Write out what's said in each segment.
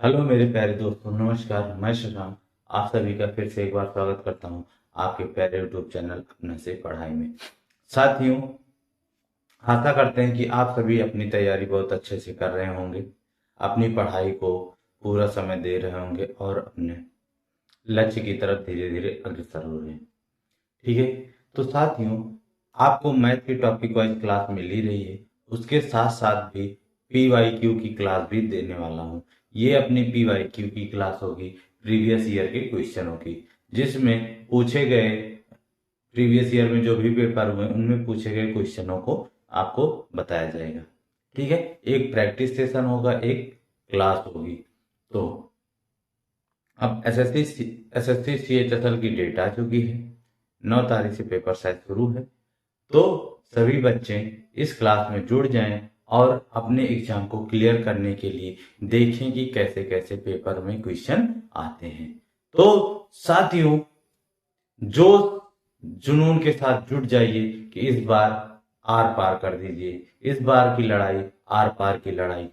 Hello मेरे प्यारे दोस्तों, नमस्कार। मैं शशांक आप सभी का फिर से एक बार स्वागत करता हूं आपके प्यारे यूट्यूब चैनल अपने से पढ़ाई में। साथियों, आशा करते हैं कि आप सभी अपनी तैयारी बहुत अच्छे से कर रहे होंगे, अपनी पढ़ाई को पूरा समय दे रहे होंगे और अपने लक्ष्य की तरफ धीरे धीरे अग्रसर हो रहे हैं। ठीक है, तो साथियों, आपको मैथ की टॉपिक वाइज क्लास मिल ही रही है, उसके साथ साथ भी PYQ की क्लास भी देने वाला हूँ। ये अपनी PYQ की क्लास होगी, प्रीवियस ईयर के क्वेश्चनों की, जिसमें पूछे गए प्रीवियस ईयर में जो भी पेपर हुए उनमें पूछे गए क्वेश्चनों को आपको बताया जाएगा। ठीक है, एक प्रैक्टिस सेशन होगा, एक क्लास होगी। तो अब एसएससी CHSL की डेट आ चुकी है, 9 तारीख से पेपर शायद शुरू है। तो सभी बच्चे इस क्लास में जुड़ जाएं और अपने एग्जाम को क्लियर करने के लिए देखें कि कैसे कैसे पेपर में क्वेश्चन आते हैं। तो साथियों, जो जुनून के साथ जुट जाइए कि इस बार आर पार कर दीजिए, इस बार की लड़ाई आर पार की लड़ाई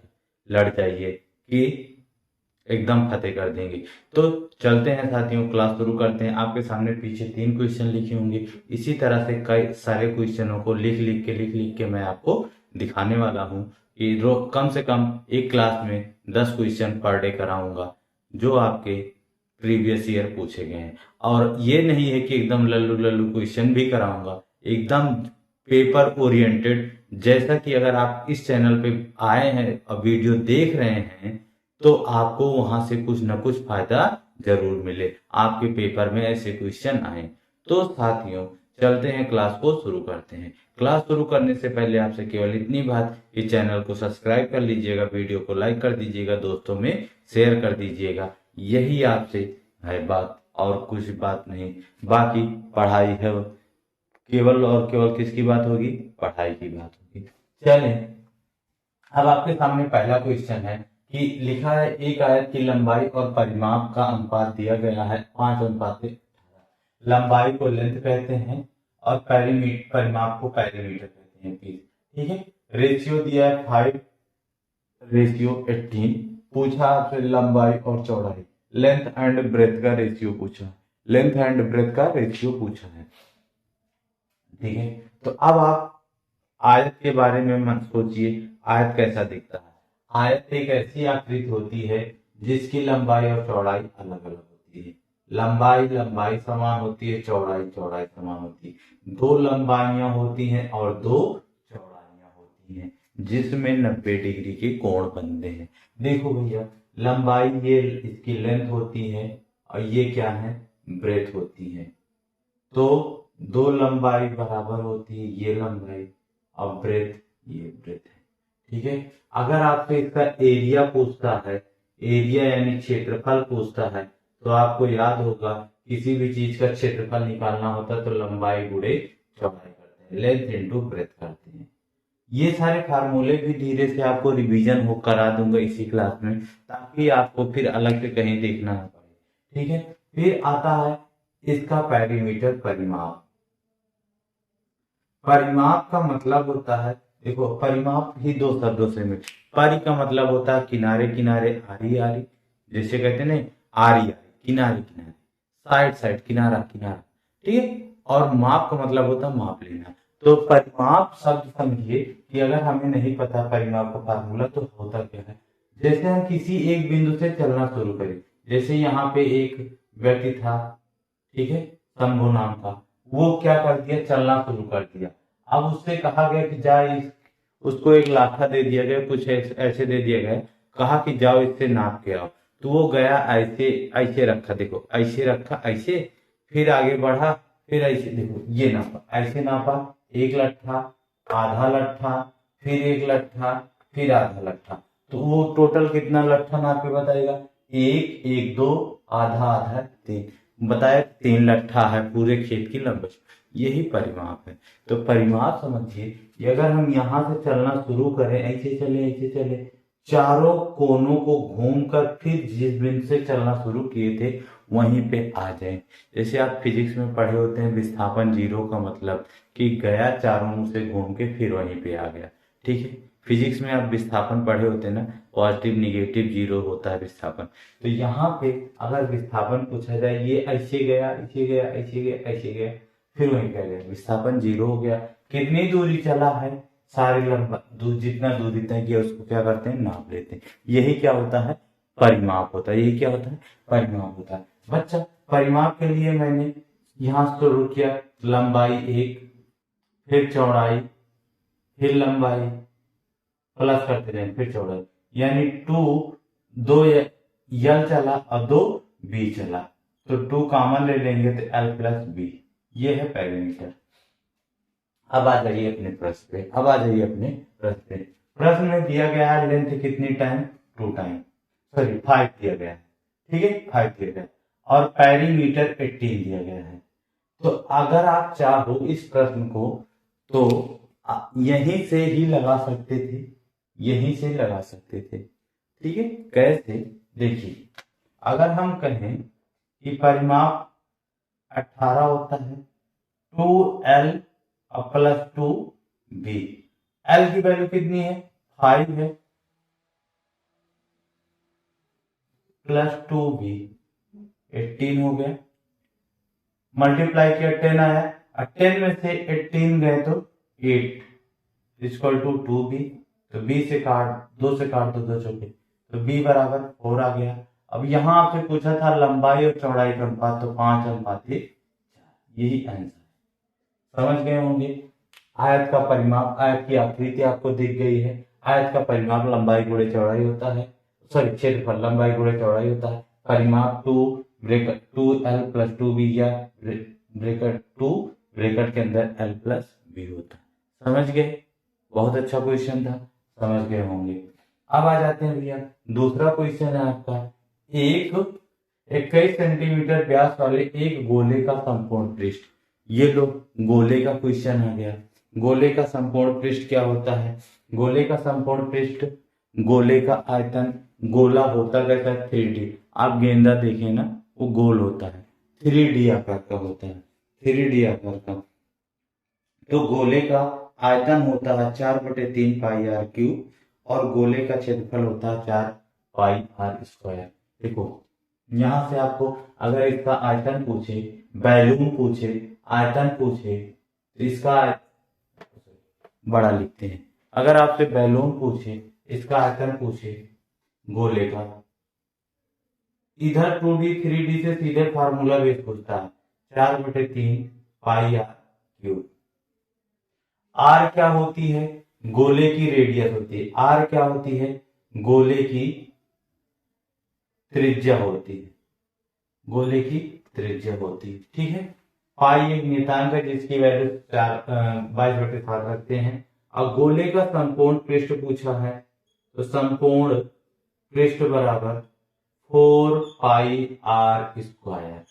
लड़ जाइए कि एकदम फतेह कर देंगे। तो चलते हैं साथियों, क्लास शुरू करते हैं। आपके सामने पीछे 3 क्वेश्चन लिखे होंगे, इसी तरह से कई सारे क्वेश्चनों को लिख लिख के मैं आपको दिखाने वाला हूँ कि कम से कम एक क्लास में 10 क्वेश्चन पर डे कराऊंगा जो आपके प्रीवियस ईयर पूछे गए हैं। और ये नहीं है कि एकदम लल्लू लल्लू क्वेश्चन भी कराऊंगा, एकदम पेपर ओरिएंटेड। जैसा कि अगर आप इस चैनल पे आए हैं और वीडियो देख रहे हैं तो आपको वहां से कुछ न कुछ फायदा जरूर मिले, आपके पेपर में ऐसे क्वेश्चन आए। तो साथियों, चलते हैं, क्लास को शुरू करते हैं। क्लास शुरू करने से पहले आपसे केवल इतनी बात कि चैनल को सब्सक्राइब कर लीजिएगा, वीडियो को लाइक कर दीजिएगा, दोस्तों में शेयर कर दीजिएगा। यही आपसे है बात, और कुछ बात नहीं। बाकी पढ़ाई है, केवल और केवल किसकी बात होगी? पढ़ाई की बात होगी। चलें, अब आपके सामने पहला क्वेश्चन है कि लिखा है एक आयत की लंबाई और परिमाप का अनुपात दिया गया है 5:18। लंबाई को लेंथ कहते हैं और परिमाप को पेरीमीटर कहते हैं, पीस। ठीक है, रेशियो दिया है 5:18। पूछा आपसे लंबाई और चौड़ाई, लेंथ एंड ब्रेथ का रेशियो पूछा है, लेंथ एंड ब्रेथ का रेशियो पूछा है। ठीक है, तो अब आप आयत के बारे में मत सोचिए। आयत कैसा दिखता है? आयत एक ऐसी आकृति होती है जिसकी लंबाई और चौड़ाई अलग अलग होती है। लंबाई लंबाई समान होती है, चौड़ाई चौड़ाई समान होती है। 2 लंबाइयां होती हैं और 2 चौड़ाइयां होती हैं, जिसमें 90 डिग्री के कोण बनते हैं। देखो भैया, लंबाई ये इसकी लेंथ होती है और ये क्या है? ब्रेथ होती है। तो 2 लंबाई बराबर होती है, ये लंबाई और ब्रेथ, ये ब्रेथ है। ठीक है, अगर आपसे इसका एरिया पूछता है, एरिया यानी क्षेत्रफल पूछता है, तो आपको याद होगा किसी भी चीज का क्षेत्रफल निकालना होता है तो लंबाई गुणे चौड़ाई करते हैं, लेंथ इनटू ब्रेथ करते हैं। ये सारे फार्मूले भी धीरे से आपको रिवीजन हो करा दूंगा इसी क्लास में, ताकि आपको फिर अलग से कहीं देखना ना पड़े। ठीक है, फिर आता है इसका पेरीमीटर, परिमाप। परिमाप का मतलब होता है, देखो परिमाप ही 2 शब्दों से मिल। परि का मतलब होता है किनारे किनारे, आरी आरी, जैसे कहते हैं ना, आरी आरी, किनारे किनारे, साइड साइड, किनारा किनारा। ठीक है, और माप का मतलब होता है माप लेना। तो परिमाप शब्द समझिए कि अगर हमें नहीं पता परिमाप का फार्मूला तो होता क्या है। जैसे हम किसी एक बिंदु से चलना शुरू करें, जैसे यहाँ पे एक व्यक्ति था, ठीक है, शंभु नाम का, वो क्या कर दिया? चलना शुरू कर दिया। अब उससे कहा गया कि जा उसको एक लाठा दे दिया गया, कुछ ऐसे दे दिया गया, कहा कि जाओ इससे नाप के आओ। तो वो गया, ऐसे ऐसे रखा, देखो ऐसे रखा, ऐसे, फिर आगे बढ़ा, फिर ऐसे, देखो ये नापा, ऐसे नापा, एक लट्ठा, आधा लट्ठा, फिर एक लट्ठा, फिर आधा लट्ठा। तो वो टोटल कितना लट्ठा नाप के बताएगा? एक, एक, 2, आधा आधा, 3, बताया 3 लट्ठा है पूरे खेत की लंबाई। यही परिमाप है। तो परिमाप समझिए कि अगर हम यहाँ से चलना शुरू करें, ऐसे चले, चारों कोनों को घूमकर फिर जिस बिंदु से चलना शुरू किए थे वहीं पे आ जाए। जैसे आप फिजिक्स में पढ़े होते हैं, विस्थापन 0 का मतलब कि गया चारों मुंह से घूम के फिर वहीं पे आ गया। ठीक है, फिजिक्स में आप विस्थापन पढ़े होते हैं ना, पॉजिटिव निगेटिव जीरो होता है विस्थापन। तो यहाँ पे अगर विस्थापन पूछा जाए, ये ऐसे गया ऐसे गया ऐसे गया ऐसे गया, फिर वही क्या गया, विस्थापन जीरो हो गया। कितनी दूरी चला है, सारी लंबा जितना दूरी तय किया उसको क्या करते हैं, नाप लेते हैं। यही क्या होता है, परिमाप होता है। यही क्या होता है, परिमाप होता है। बच्चा परिमाप के लिए मैंने यहाँ शुरू किया, लंबाई 1, फिर चौड़ाई, फिर लंबाई, प्लस करते रहें, फिर चौड़ाई, यानी 2 यल चला और 2 बी चला, तो 2 कॉमन ले लेंगे तो एल प्लस बी, ये है पेरीमीटर। अब आ जाइए अपने प्रश्न पे, प्रश्न में दिया गया है लेंथ कितनी टाइम, 2 टाइम, सॉरी 5 दिया गया है, ठीक है 5 दिया गया है, और पेरीमीटर 18 दिया गया है। तो अगर आप चाहो इस प्रश्न को तो यहीं से ही लगा सकते थे, यहीं से लगा सकते थे, ठीक है। कैसे, देखिए अगर हम कहें कि परिमाप 18 होता है, 2L प्लस 2B, L की वैल्यू कितनी है, 5 है, प्लस 2B 18 हो गया, मल्टीप्लाई किया 10 आया, 10 में से 18 गए तो 8 इक्वल टू 2B, तो B से काट 2 से काट दो 2 चौके, तो B बराबर 4 आ गया। अब यहां आपसे पूछा था लंबाई और चौड़ाई का अनुपात, तो 5:4, यही आंसर। समझ गए होंगे। आयत का परिमाप, आयत की आकृति आपको दिख गई है। आयत का परिमाप लंबाई गुणे चौड़ाई होता है, सॉरी क्षेत्रफल लंबाई गुणे चौड़ाई होता है। परिमाप 2L प्लस 2B या ब्रैकेट 2 ब्रैकेट के अंदर L प्लस B होता है। समझ गए, बहुत अच्छा क्वेश्चन था, समझ गए होंगे। अब आ जाते हैं भैया, दूसरा क्वेश्चन है आपका, एक 21 सेंटीमीटर व्यास वाले एक गोले का संपूर्ण पृष्ठ। ये लो, गोले का क्वेश्चन आ गया। गोले का संपूर्ण पृष्ठ क्या होता है, गोले का संपूर्ण पृष्ठ, गोले का आयतन, गोला होता कैसा है, 3D। आप गेंदा देखें ना, वो गोल होता है, 3D आकार का होता है, 3D आकार का। तो गोले का आयतन होता है 4/3 पाई आर क्यूब, और गोले का क्षेत्रफल होता है 4 पाई आर स्क्वायर। देखो यहां से आपको अगर इसका आयतन पूछे, बैलून पूछे, आयतन पूछे, तो इसका बड़ा लिखते हैं। अगर आपसे बैलून पूछे, इसका आयतन पूछे गोले का, इधर 2D 3D से सीधे फार्मूला बेस पूछता है, 4/3 पाई आर क्यूब। आर क्या होती है, गोले की रेडियस होती है, आर क्या होती है, गोले की त्रिज्या होती है, गोले की त्रिज्या होती है, ठीक है। पाई एक नियतांक है जिसकी वैल्यू 22/7 रखते हैं। अब गोले का संपूर्ण पृष्ठ पूछा है, तो संपूर्ण पृष्ठ बराबर 4 पाई आर स्क्वायर।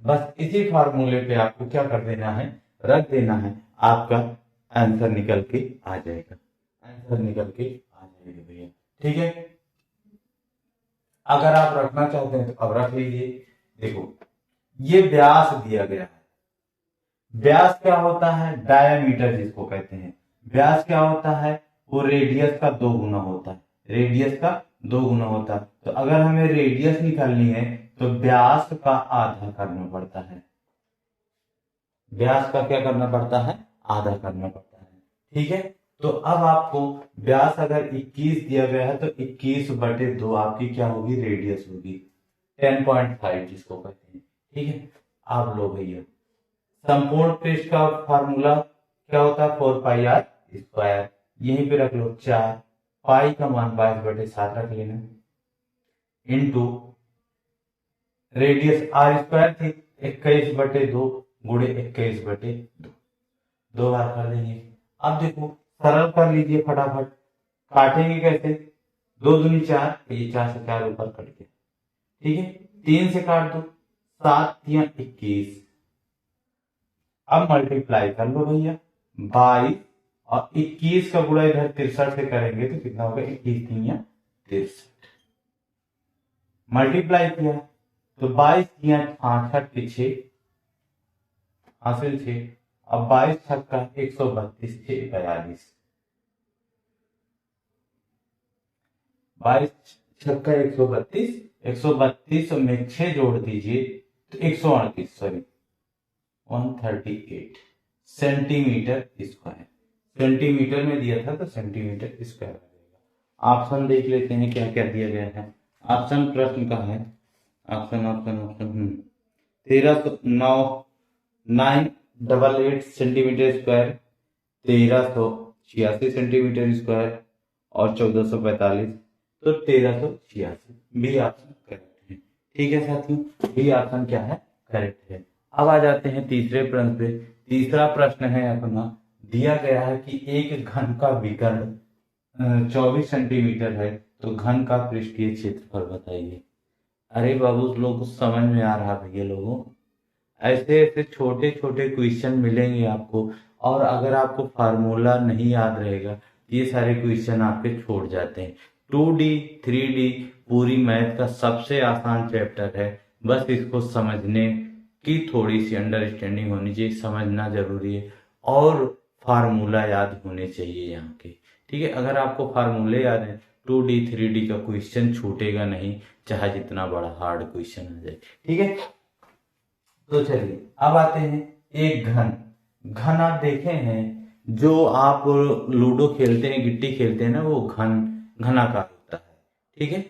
बस इसी फार्मूले पे आपको क्या कर देना है, रख देना है, आपका आंसर निकल के आ जाएगा, आंसर निकल के आ जाएगा भैया, ठीक है। अगर आप रखना चाहते हैं तो अब रख लीजिए। देखो ये व्यास दिया गया है, व्यास क्या होता है, डायामीटर जिसको कहते हैं। व्यास क्या होता है, वो रेडियस का 2 गुना होता है, रेडियस का 2 गुना होता है। तो अगर हमें रेडियस निकालनी है तो व्यास का आधा करना पड़ता है, व्यास का क्या करना पड़ता है, आधा करना पड़ता है, ठीक है। तो अब आपको व्यास अगर 21 दिया गया है तो 21/2 आपकी क्या होगी, रेडियस होगी, 10.5 जिसको कहते हैं, ठीक है। आप लो भैया, संपूर्ण पृष्ठ का फार्मूला क्या होता है, 4 पाई आर स्क्वायर, यहीं पे रख लो 4, पाई का मान 22/7 रख लेना, इंटू रेडियस आर स्क्वायर थी 21/2 गुणे 21/2, 2 बार कर देंगे। अब देखो सरल कर लीजिए फटाफट, काटेंगे कैसे, 2 दूनी 4, ये 4 से 4 ऊपर कट गया, ठीक है। 3 से काट दो, 7 या 21, अब मल्टीप्लाई कर लो भैया, 22 और 21 का गुणा इधर 63 से करेंगे तो कितना होगा, 21 3 या 63, मल्टीप्लाई किया तो 22 या 68 के 6 हासिल 6, अब 22 छक्का 132, 6 42, 22 छक्का 132, 132 में 6 जोड़ दीजिए तो 138, सॉरी 138 सेंटीमीटर स्क्वायर। सेंटीमीटर में दिया था तो सेंटीमीटर स्क्वायर आ जाएगा। ऑप्शन देख लेते हैं क्या क्या दिया गया है। ऑप्शन प्रश्न का है, option option option 988 centimetre square, 1386 centimetre square और 1445, तो 1386 बी ऑप्शन करेक्ट है। ठीक है साथियों, बी ऑप्शन क्या है, करेक्ट है। अब आ जाते हैं तीसरे प्रश्न पे। तीसरा प्रश्न है अपना, दिया गया है कि एक घन का विकर्ण 24 सेंटीमीटर है, तो घन का पृष्ठीय क्षेत्रफल बताइए। अरे बाबू लोग समझ में आ रहा भैया लोगों, ऐसे ऐसे छोटे छोटे क्वेश्चन मिलेंगे आपको, और अगर आपको फार्मूला नहीं याद रहेगा ये सारे क्वेश्चन आपके छोड़ जाते हैं। 2D 3D पूरी मैथ का सबसे आसान चैप्टर है, बस इसको समझने की थोड़ी सी अंडरस्टैंडिंग होनी चाहिए, समझना जरूरी है, और फार्मूला याद होने चाहिए यहाँ के। ठीक है, अगर आपको फार्मूले याद है 2D 3D का क्वेश्चन छूटेगा नहीं, चाहे जितना बड़ा हार्ड क्वेश्चन आ जाए। ठीक है, तो चलिए अब आते हैं एक घन। घन आप देखे हैं, जो आप लूडो खेलते हैं, गिट्टी खेलते हैं ना, वो घनाकार होता है। ठीक है,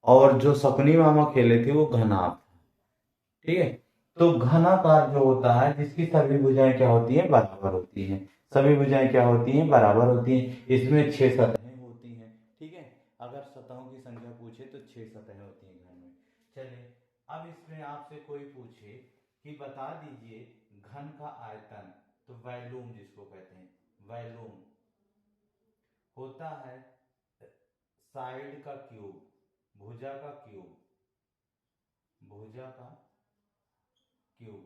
और जो सपनी मामा खेले थे वो घनाभ। ठीक है, तो घनाकार जो होता है जिसकी सभी भुजाएं क्या होती हैं, बराबर होती हैं। सभी भुजाएं क्या होती हैं, बराबर होती हैं। इसमें 6 सतहें होती हैं। ठीक है, अगर सतहों की संख्या पूछे तो 6 सतहें होती हैं घन में। चलिए, अब इसमें आपसे कोई पूछे कि बता दीजिए घन का आयतन, तो वॉल्यूम जिसको कहते हैं, वॉल्यूम होता है साइड का क्यूब, भुजा का क्यूब, भुजा का क्यूब,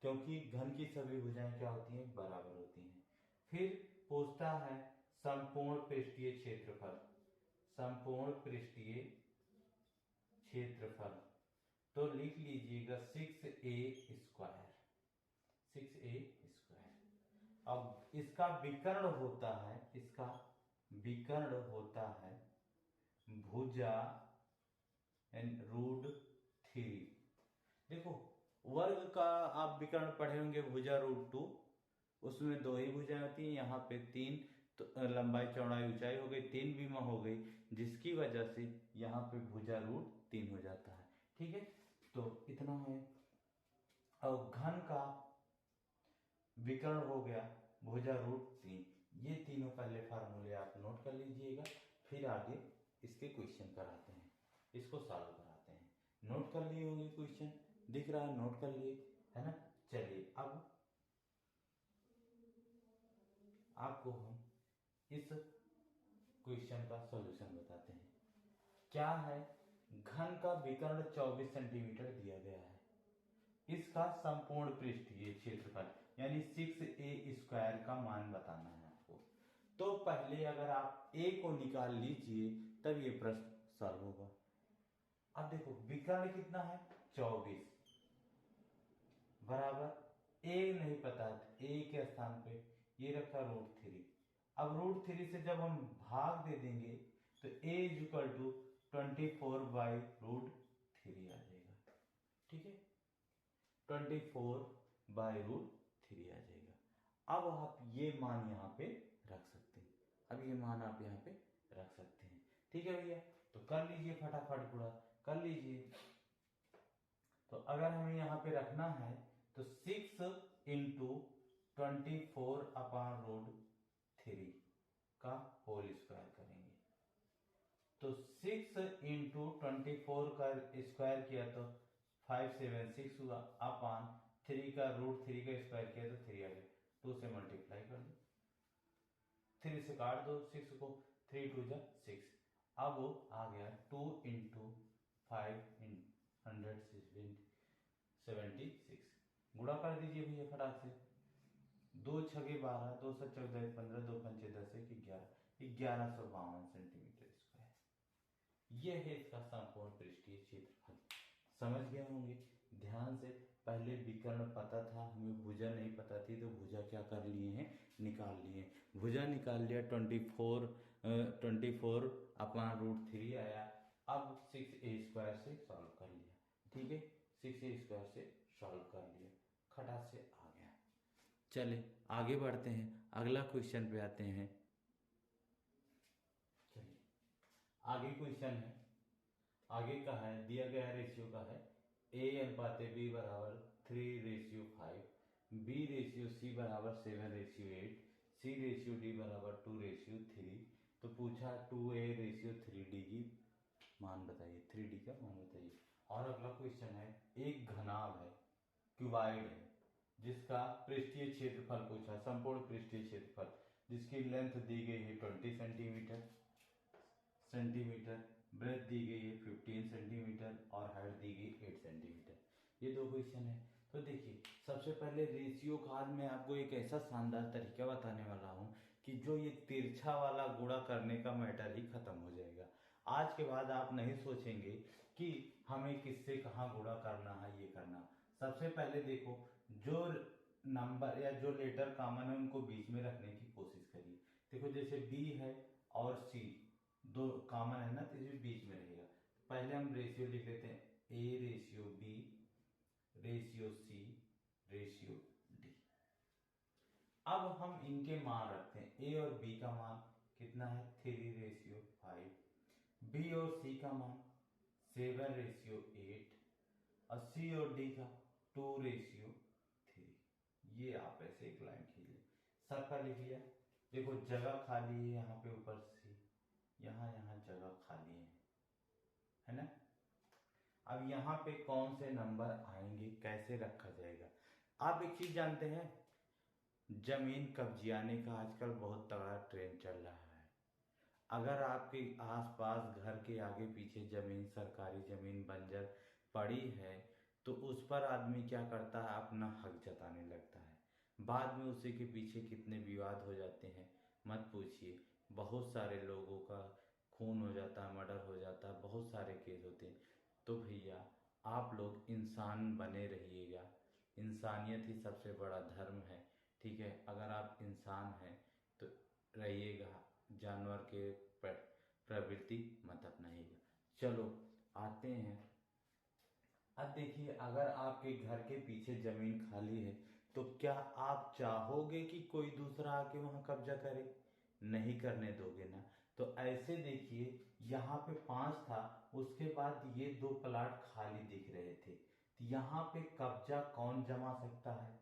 क्योंकि घन की सभी भुजाएं क्या होती हैं, बराबर होती हैं। फिर पूछता है संपूर्ण पृष्ठीय क्षेत्रफल, संपूर्ण पृष्ठीय क्षेत्रफल, तो लिख लीजिएगा 6a स्क्वायर, 6a स्क्वायर। अब इसका विकर्ण होता है, इसका विकर्ण होता है भुजा एंड रूट 3। देखो, वर्ग का आप विकर्ण पढ़े होंगे भुजा रूट 2, उसमें 2 ही भुजाएं होती हैं, यहाँ पे 3, तो लंबाई चौड़ाई ऊंचाई हो गई, 3 विमा हो गई, जिसकी वजह से यहाँ पे भुजा रूट 3 हो जाता है। ठीक है, तो इतना है। और घन का विकर्ण हो गया भुजा रूट 3। ये तीनों पहले फार्मूले आप नोट कर लीजिएगा, फिर आगे इसके क्वेश्चन कराते हैं, इसको सॉल्व कराते हैं। नोट कर लिए होंगे क्वेश्चन, दिख रहा है, नोट कर लिए है ना। चलिए अब आपको हम इस क्वेश्चन का सॉल्यूशन बताते हैं। क्या है, घन का विकर्ण 24 सेंटीमीटर दिया गया है, इसका संपूर्ण पृष्ठीय क्षेत्रफल यानी 6a स्क्वायर का मान बताना है आपको। तो पहले अगर आप a को निकाल लीजिए तब ये प्रश्न सॉल्व होगा। अब देखो विकर्ण कितना है, 24 बराबर a नहीं पता, a के स्थान पे ये रखा रूट 3। अब रूट 3 से जब हम भाग दे देंगे तो a is equal to 24 by root 3 आ जाएगा। ठीक है, 24 बाई रूट 3 आ जाएगा। अब आप ये मान यहाँ पे रख सकते हैं, अब ये मान आप यहाँ पे रख सकते हैं। ठीक है भैया, तो कर लीजिए फटाफट पूरा कर लीजिए। तो अगर हमें यहाँ पे रखना है तो 6 इंटू 24 अपॉन रूट 3 का होल स्क्वायर करेंगे, तो 6 इंटू 24 का स्क्वायर किया तो 576 हुआ, अपॉन 3 का रूट 3 का स्क्वायर किया तो 3 आ गया, 2 से मल्टीप्लाई कर दो, 3 से काट दो 6 को, 3 2 जा 6। अब आ गया 2 इंटू 576, गुणा कर दीजिए भैया फटाक से, 2 छगे 12, 2 से 14 15, 2 पंचे 10 1 11, 1152 सेंटीमीटर स्क्वायर। ये है इसका संपूर्ण पृष्ठीय क्षेत्रफल। समझ गए होंगे, ध्यान से। पहले विकर्ण पता था हमें, भुजा नहीं पता थी, तो भुजा क्या कर लिए हैं, निकाल लिए। भुजा निकाल लिया 24 24/√3 आया। अब 6a² से सॉल्व कर लिया, ठीक है, 6a² से सॉल्व कर लिया, खटाक से आ गया। चले आगे बढ़ते हैं, अगला क्वेश्चन पे आते हैं। चलिए आगे क्वेश्चन है, आगे का है, दिया गया रेशियो का है A/B बराबर 3:5, B/C बराबर 7:8, C/D बराबर 2:3। तो पूछा 2A/3D की मान बताइए, 3D का मान बताइए। और अगला क्वेश्चन है, एक घनाभ है, क्यूबाइड है, जिसका पृष्ठीय क्षेत्रफल पूछा, संपूर्ण पृष्ठीय क्षेत्रफल, जिसकी लेंथ दी गई है 20 सेंटीमीटर, ब्रेथ दी गई है 15 सेंटीमीटर और हाइट दी गई 8 सेंटीमीटर। ये दो क्वेश्चन है। तो देखिए सबसे पहले रेशियो का आज मैं आपको एक ऐसा शानदार तरीका बताने वाला हूं कि जो ये तिरछा वाला गुणा करने का मैटर ही खत्म हो जाएगा। आज के बाद आप नहीं सोचेंगे कि हमें किससे कहाँ गुणा करना है, ये करना। सबसे पहले देखो, जो नंबर या जो लेटर कॉमन है उनको बीच में रखने की कोशिश करिए। देखो जैसे बी है और सी दो कॉमन है ना, तो ये बीच में रहेगा। पहले हम रेशियो लिख लेते हैं, A/B ratio C ratio D। अब हम इनके मान रखते हैं, A और B का मान कितना है 3:5, B और C का मान 7:8 और C और D का 2:3। ये आप ऐसे एक लाइन खींचिए, सबका लिख लिया। देखो जगह खाली है यहाँ पे ऊपर से, यहाँ जगह खाली है ना। अब यहाँ पे कौन से नंबर आएंगे, कैसे रखा जाएगा। आप एक चीज जानते हैं, जमीन कब्जियाने का आजकल बहुत तगड़ा ट्रेंड चल रहा है। अगर आपके आसपास घर के आगे पीछे जमीन, सरकारी जमीन बंजर पड़ी है, तो उस पर आदमी क्या करता है, अपना हक जताने लगता है। बाद में उसी के पीछे कितने विवाद हो जाते हैं मत पूछिए। बहुत सारे लोगों का खून हो जाता है, मर्डर हो जाता है, बहुत सारे केस होते हैं। तो भैया आप लोग इंसान बने रहिएगा, इंसानियत ही सबसे बड़ा धर्म है, ठीक है। अगर आप इंसान हैं तो रहिएगा, जानवर के प्रवृत्ति मत अपनाइएगा। चलो आते हैं, अब देखिए अगर आपके घर के पीछे जमीन खाली है तो क्या आप चाहोगे कि कोई दूसरा आके वहां कब्जा करे? नहीं करने दोगे ना। तो ऐसे देखिए यहाँ पे 5 था, उसके बाद ये 2 प्लाट खाली दिख रहे थे, तो यहाँ पे कब्जा कौन जमा सकता है?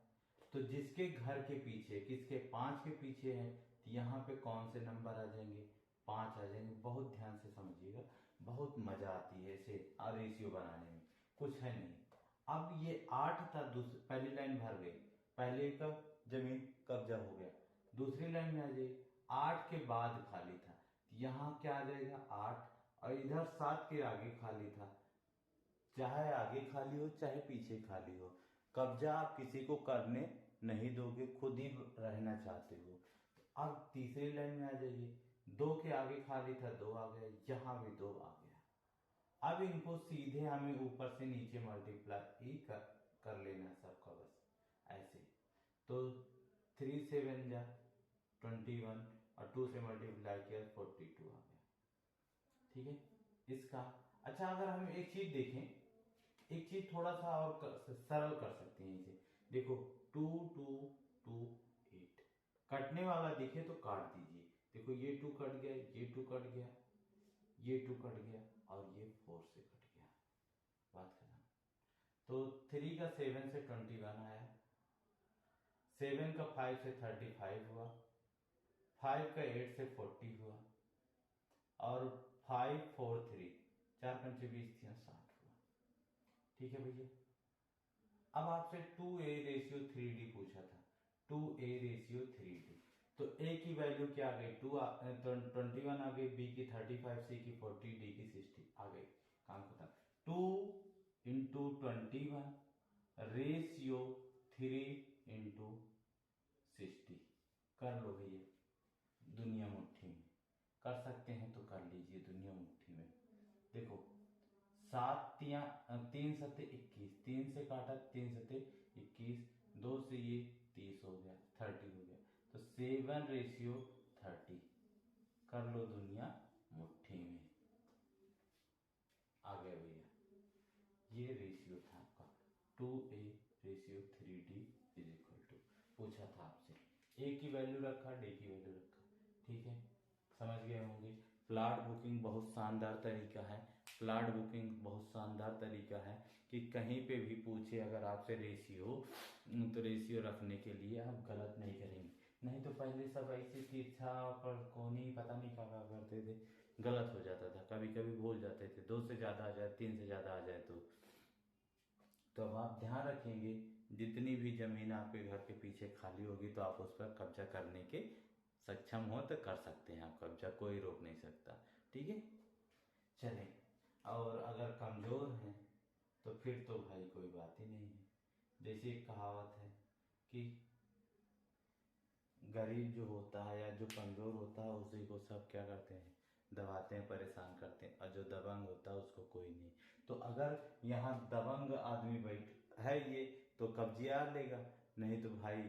तो जिसके घर के पीछे, किसके 5 के पीछे है, तो यहाँ पे कौन से नंबर आ जाएंगे, 5 आ जाएंगे। बहुत ध्यान से समझिएगा, बहुत मजा आती है इसे रेशियो बनाने में, कुछ है नहीं। अब ये 8 था, पहली लाइन भर गई, पहले का जमीन कब्जा हो गया। दूसरी लाइन में आ जाइए, 8 के बाद खाली था, यहाँ क्या आ जाएगा 8, और इधर 7 के आगे खाली था। चाहे आगे खाली हो चाहे पीछे खाली हो, कब्जा आप किसी को करने नहीं दोगे, खुद ही रहना चाहते हो। अब तीसरी लाइन में आ जाइए, 2 के आगे खाली था, 2 आ गया, यहां भी 2 आ गया। अब इनको सीधे हमें ऊपर से नीचे मल्टीप्लाई ही कर लेना है सबका, बस ऐसे। तो 3 से 7 जा 21 और 2 से मल्टीप्लाई किया 42 आ गया, ठीक है इसका। अच्छा अगर हम एक चीज देखें, एक चीज थोड़ा सा और सरल कर सकते हैं इसे। देखो 2 2 2 8, कटने वाला दिखे तो काट दीजिए। देखो ये 2 कट गया, ये 2 कट गया, ये 2 कट गया और ये 4 से कट गया, बात खत्म। तो 3 का 7 से 21 आया, 7 का 5 से 35 हुआ, 5 का 8 से 40 हुआ, और 5 4 3 4 पंचे 20 थी 60 हुआ, ठीक है भैया। अब आपसे 2A/3D पूछा था, 2A/3D। तो A की वैल्यू क्या आ गई, 21 आ गई, B की 35, C की 40, D की 60 आ गई, काम खत्म। 2 × 21 रेशियो 3 × 60 कर लो भैया, दुनिया मुट्ठी में। कर सकते हैं तो कर लीजिए, दुनिया मुट्ठी में। देखो 3 सत्ते 21, 3 से काटा 3 सत्ते 21, 2 से ये 30 हो गया, 30 हो गया। तो 7/30 कर लो दुनिया मुट्ठी में। आ गया भैया, ये रेशियो था आपका 2a ratio 3d is equal to, पूछा था आपसे, a की वैल्यू रखा, d की वैल्यू रखा, ठीक है, समझ गए होंगे। प्लॉट बुकिंग बहुत शानदार तरीका है, प्लॉट बुकिंग बहुत शानदार तरीका है कि कहीं पे भी पूछे अगर आपसे रेशियो, तो रेशियो रखने के लिए आप गलत नहीं करेंगे। नहीं तो पहले सब ऐसी तिरछा पर कोनी पता नहीं क्या करते थे, गलत हो जाता था, कभी कभी भूल जाते थे, 2 से ज्यादा आ जाए, 3 से ज्यादा आ जाए तो अब आप ध्यान रखेंगे, जितनी भी जमीन आपके घर के पीछे खाली होगी तो आप उस पर कब्जा करने के सक्षम हो तो कर सकते हैं आप कब्जा, कोई रोक नहीं सकता, ठीक है। चलें, और अगर कमजोर हैं तो फिर तो भाई कोई बात ही नहीं है। जैसे एक कहावत है कि गरीब जो होता है या जो कमजोर होता है उसी को सब क्या करते हैं, दबाते हैं, परेशान करते हैं, और जो दबंग होता है उसको कोई नहीं। तो अगर यहाँ दबंग आदमी बैठ है ये तो कब्जिया लेगा, नहीं तो भाई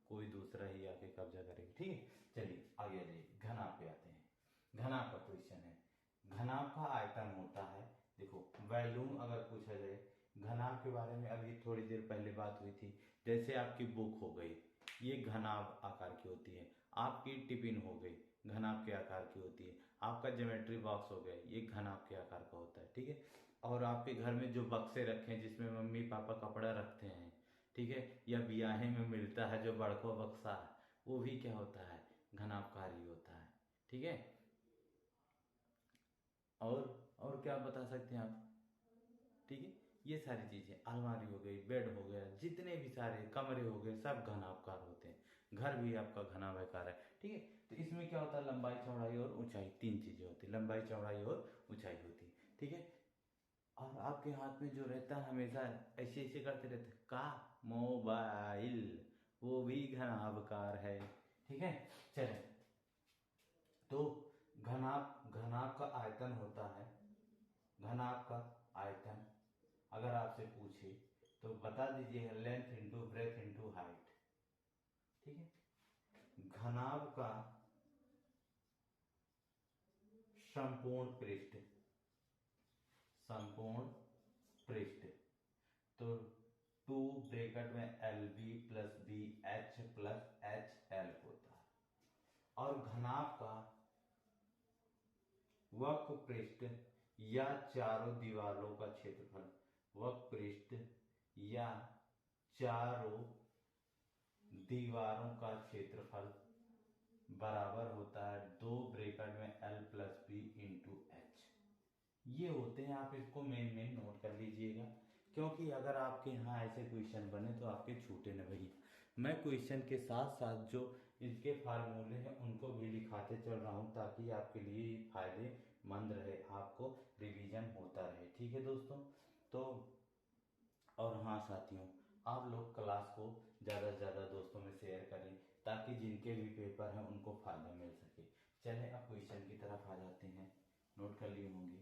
कोई दूसरा ही आके कब्जा करेगा, ठीक है। चलिए आगे आ जाइए, घनाभ पे आते हैं। घनाभ का क्वेश्चन है, घनाभ का आयतन होता है, देखो वॉल्यूम अगर पूछा जाए, घनाभ के बारे में अभी थोड़ी देर पहले बात हुई थी। जैसे आपकी बुक हो गई, ये घनाभ आकार की होती है, आपकी टिफिन हो गई घनाभ के आकार की होती है, आपका ज्योमेट्री बॉक्स हो गया ये घनाभ के आकार का होता है, ठीक है। और आपके घर में जो बक्से रखे हैं जिसमें मम्मी पापा कपड़ा रखते हैं, ठीक है, या ब्याहे में मिलता है जो बड़को बक्सा, वो भी क्या होता है, घनाभकारी होता है, ठीक है। और क्या बता सकते हैं आप, ठीक है। ये सारी चीजें, अलमारी हो गई, बेड हो गया, जितने भी सारे कमरे हो गए सब घनाभकार होते हैं, घर भी आपका घनाभाकार है, ठीक है। तो इसमें क्या होता है, लंबाई चौड़ाई और ऊंचाई, 3 चीजें होती है, लंबाई चौड़ाई और ऊंचाई होती है, ठीक है। और आपके हाथ में जो रहता है हमेशा ऐसे ऐसे करते रहते हैं, का मोबाइल, वो भी घनाभकार है, ठीक है। चले, तो घनाभ घनाभ का आयतन होता है, घनाभ का आयतन अगर आपसे पूछे तो बता दीजिए, length into breadth into height, ठीक है। घनाभ का संपूर्ण पृष्ठ, संपूर्ण पृष्ठ, तो 2 ब्रैकेट में l b plus b h plus h l होता है। और घनाभ का वक्र पृष्ठ या चारों दीवारों का क्षेत्रफल, वक्र पृष्ठ या चारों दीवारों का क्षेत्रफल बराबर होता है 2 ब्रैकेट में l plus b into h. ये होते हैं, आप इसको मेन नोट कर लीजिएगा, क्योंकि अगर आपके यहाँ ऐसे क्वेश्चन बने तो आपके छूटे न भैया। मैं क्वेश्चन के साथ साथ जो इसके फार्मूले हैं उनको भी लिखाते चल रहा हूँ ताकि आपके लिए फायदेमंद रहे, आपको रिवीजन होता रहे, ठीक है दोस्तों। तो और हाँ साथियों, आप लोग क्लास को ज़्यादा से ज़्यादा दोस्तों में शेयर करें ताकि जिनके भी पेपर हैं उनको फायदा मिल सके। चलें अब क्वेश्चन की तरफ आ जाते हैं, नोट कर लिए होंगे,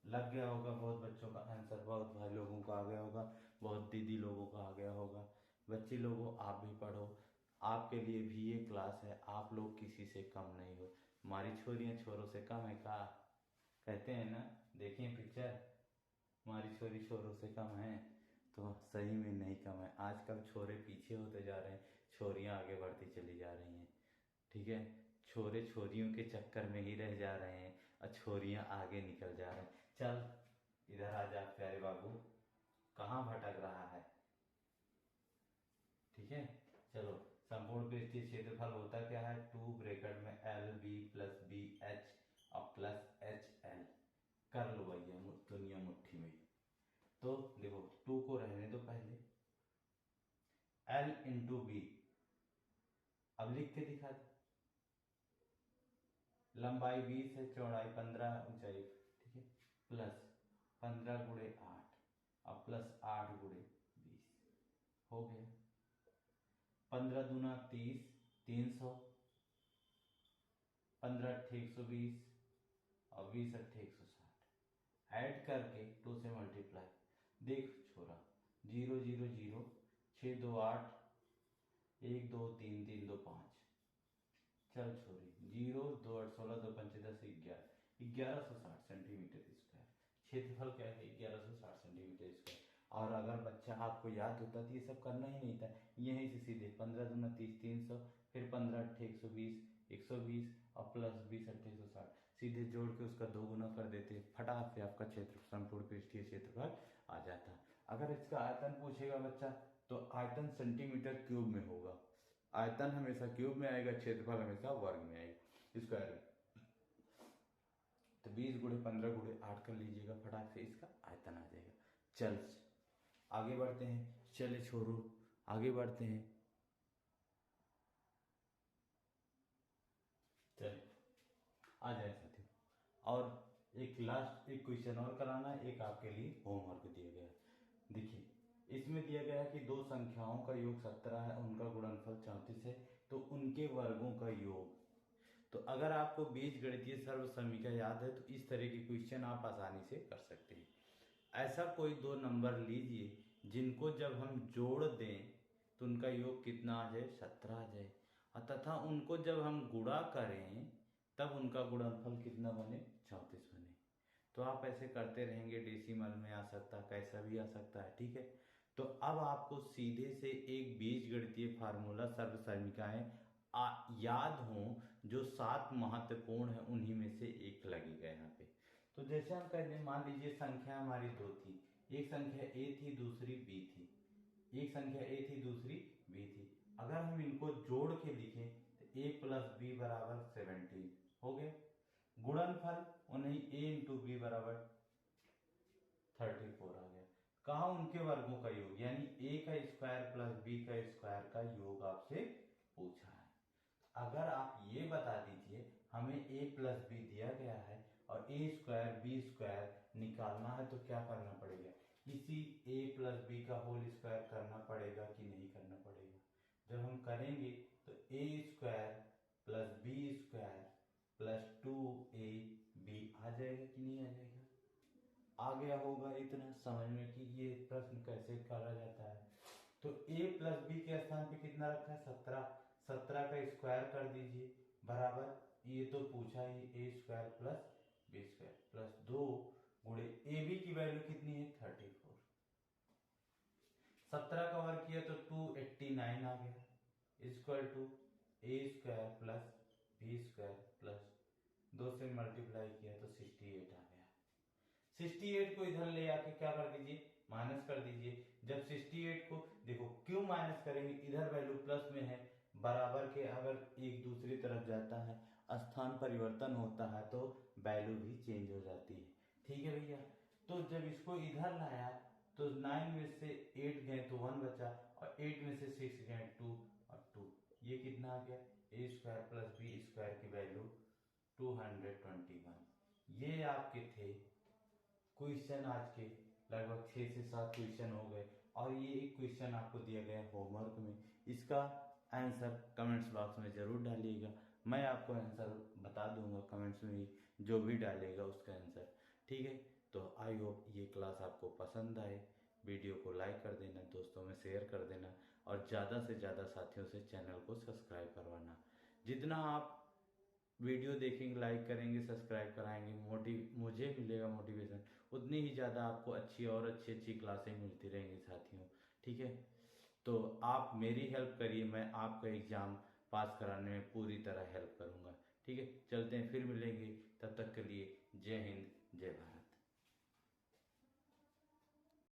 लग गया होगा बहुत बच्चों का आंसर, बहुत भाई लोगों का आ गया होगा, बहुत दीदी लोगों का आ गया होगा। बच्चे लोगों आप भी पढ़ो, आपके लिए भी ये क्लास है, आप लोग किसी से कम नहीं हो, हमारी छोरियां छोरों से कम है का, कहते हैं ना, देखिए पिक्चर, हमारी छोरी छोरों से कम है, तो सही में नहीं कम है। आजकल छोरे पीछे होते जा रहे हैं, छोरियां आगे बढ़ती चली जा रही हैं, ठीक है। छोरे छोरियों के चक्कर में ही रह जा रहे हैं और छोरियां आगे निकल जा रहे हैं। चल इधर आ जा प्यारे बाबू, कहाँ भटक रहा है, ठीक है। चलो, संपूर्ण पृष्ठीय क्षेत्रफल होता क्या है, 2 ब्रैकेट में l b plus b h और प्लस एच एल, कर लो भैया दुनिया मुट्ठी में। तो देखो 2 को रहने दो पहले, एल इंटू बी, अब लिख के दिखा दो, लंबाई 20 है, चौड़ाई 15, ऊंचाई, ठीक है, प्लस 15 गुणे 8 और प्लस 8 गुणे 20 हो गया, 15 दूना 30, 300, 15 अट्ठे 120 और 20 अट्ठे 160, ऐड करके 2 से मल्टीप्लाई, देख छोरा, 0 0 0, 6 2 8, 1 2 3 3 2 5, चल छोरी, 0 2 8 16 2 5 10 11 1160 सेंटीमीटर स्क्वायर क्षेत्रफल क्या है? 1160 सेंटीमीटर स्क्वायर। और अगर बच्चा आपको याद होता तो ये सब करना ही नहीं था, यहीं से सीधे 15 दूना 30 300, फिर 15 8 120 120 और प्लस 20 8 160, सीधे जोड़ के उसका 2 गुना कर देते, फटाक से आपका क्षेत्र संपूर्ण पृष्ठीय क्षेत्रफल आ जाता। अगर इसका आयतन पूछेगा बच्चा तो आयतन सेंटीमीटर क्यूब में होगा, आयतन हमेशा क्यूब में आएगा, क्षेत्रफल हमेशा वर्ग में आएगा, स्क्वायर में। तो 20 गुणे 15 गुणे 8 कर लीजिएगा, फटाक से इसका आयतन आ जाएगा। चल आगे बढ़ते हैं, चले छोरो आगे बढ़ते हैं। चलिए आ जाए साथियों, और एक लास्ट एक क्वेश्चन और कराना है, एक आपके लिए होमवर्क दिया गया है। देखिए इसमें दिया गया है कि दो संख्याओं का योग 17 है, उनका गुणनफल 34 है, तो उनके वर्गों का योग। तो अगर आपको बीजगणितीय सर्व समीकरण याद है तो इस तरह के क्वेश्चन आप आसानी से कर सकते हैं। ऐसा कोई दो नंबर लीजिए जिनको जब हम जोड़ दें तो उनका योग कितना आ जाए? 17 आ जाए, तथा उनको जब हम गुणा करें तब उनका गुणनफल कितना बने? 34 बने। तो आप ऐसे करते रहेंगे, डेसिमल में आ सकता है, कैसा भी आ सकता है, ठीक है। तो अब आपको सीधे से एक बीजगणितीय फार्मूला सर्व समीकरण याद हो जो 7 महत्वपूर्ण है, उन्हीं में से एक लगेगा यहाँ पे। तो जैसे हम कहते हैं, मान लीजिए संख्या हमारी दो थी, एक संख्या ए थी दूसरी बी थी, एक संख्या ए थी दूसरी बी थी। अगर हम इनको जोड़ के लिखें तो ए प्लस बी बराबर 17 हो गया। गुणनफल उन्हें ए इंटू बी बराबर 34 आ गया। कहा उनके वर्गों का योग, यानी ए का स्क्वायर प्लस बी का स्क्वायर का योग आपसे पूछा है। अगर आप ये बता दीजिए हमें a प्लस बी दिया गया है और a स्क्वायर बी स्क्वायर निकालना है तो क्या करना पड़ेगा? इसी a प्लस बी का होल स्क्वायर करना पड़ेगा कि नहीं करना पड़ेगा? जब हम करेंगे तो a square plus B square plus 2ab आ जाएगा कि नहीं आ जाएगा? आ गया होगा इतना समझ में कि ये प्रश्न कैसे करा जाता है। तो a प्लस बी के स्थान पे कितना रखा है? 17, 17 का स्क्वायर कर दीजिए बराबर, ये तो पूछा ही, A square plus B square plus 2 गुणे ए बी की वैल्यू कितनी है? 34। 17 का वर्ग किया तो 289 आ गया, equal to a square plus B square plus 2 से मल्टीप्लाई किया तो 68 आ गया। 68 को इधर ले आके क्या कर दीजिए? माइनस कर दीजिए। जब 68 को देखो क्यों माइनस करेंगे, इधर वैल्यू प्लस में है, बराबर के अगर एक दूसरी तरफ जाता है, स्थान परिवर्तन होता है तो वैल्यू भी चेंज हो जाती है, ठीक है भैया। तो जब इसको इधर लाया तो 9 में से 8 गए तो 1 बचा, और 8 में से 6 गए 2 और 2, ये कितना आ गया? ए स्क्वायर प्लस बी स्क्वायर की वैल्यू 221। ये आपके थे क्वेश्चन, आज के लगभग 6 से 7 क्वेश्चन हो गए, और ये एक क्वेश्चन आपको दिया गया है होमवर्क में। इसका आंसर कमेंट्स बॉक्स में जरूर डालिएगा, मैं आपको आंसर बता दूंगा कमेंट्स में ही, जो भी डालेगा उसका आंसर, ठीक है। तो आई होप ये क्लास आपको पसंद आए, वीडियो को लाइक कर देना, दोस्तों में शेयर कर देना, और ज़्यादा से ज़्यादा साथियों से चैनल को सब्सक्राइब करवाना। जितना आप वीडियो देखेंगे, लाइक करेंगे, सब्सक्राइब कराएंगे, मुझे मिलेगा मोटिवेशन, उतनी ही ज़्यादा आपको अच्छी और अच्छी अच्छी क्लासें मिलती रहेंगी साथियों, ठीक है। तो आप मेरी हेल्प करिए, मैं आपका एग्ज़ाम पास कराने में पूरी तरह हेल्प करूँगा, ठीक है। चलते हैं, फिर मिलेंगे, तब तक के लिए